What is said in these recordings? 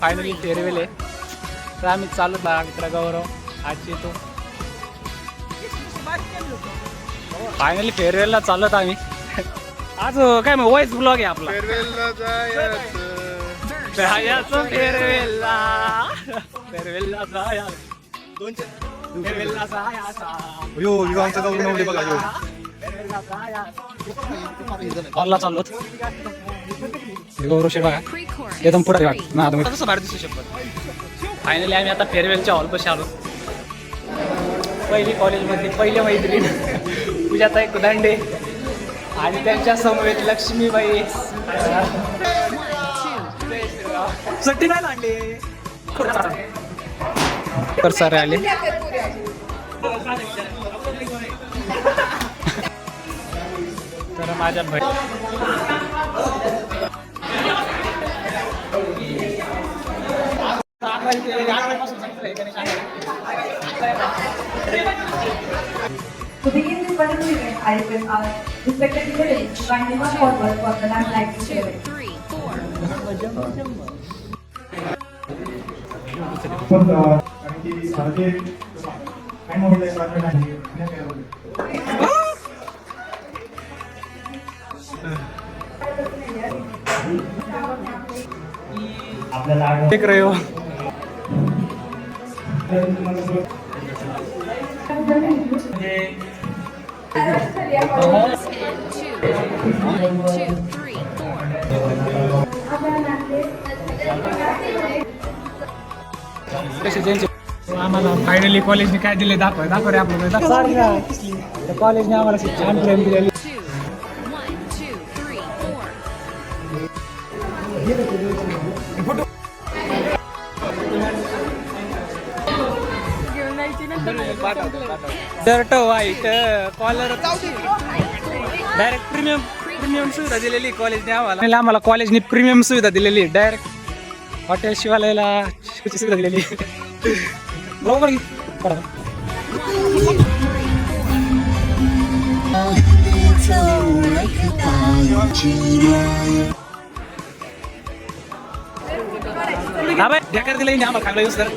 Finally farewell आहे तर आम्ही चालू मित्र गौरव आजची तो फायनली फेअरवेलला चालत आम्ही आज काय मग वॉइस ब्लॉग आहे आपला फेअरवेलला जायचं फेअरवेलला आमचा गौरव बघा हॉलला चाललो गौरव बघा एकदम पुढे तसं बाहेर दिसू शकतो फायनली आम्ही आता फेअरवेलच्या हॉलपाशी आलो पहिली कॉलेजमधली पहिले मैत्रीण पूजाताई कुदांडे आणि त्यांच्या समवेत लक्ष्मीबाई सट्टी नाही लागले तर सारे आले तर माझ्या To begin this particular event, I request our respected parents to kindly come forward for the last light ceremony. एक रहे हो आम्हाला फायनली कॉलेजने काय दिले दाखव रे आपलं कॉलेजने आम्हाला छान प्रेम दिलेली shirt white collar direct premium सुविधा दिलेली कॉलेजने आम्हाला कॉलेजने प्रीमियम सुविधा दिलेली डायरेक्ट हॉटेल शिवालयाला सुविधा दिलेली बरोबर हा बाय ढेकर दिले आम्हाला खायला यूज कर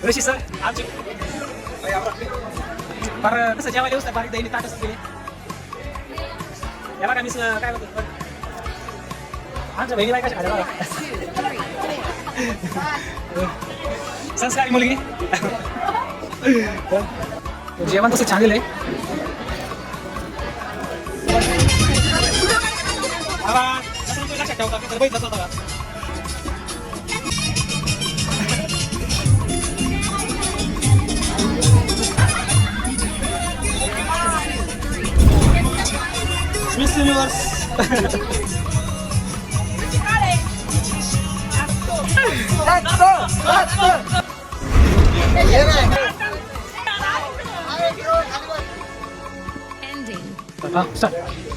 ऋषी सर आमचे बरं कसं जेवायला येऊस बारीक दैनी ताटच दिले या बघा मी काय बोलतो आमच्या बहिणी बाय कशा खाल्या संस्कारी मुलगी जेवण तसं छान दिलंय लक्षात ठेवता बघितलं होता Miss Universe. Ending.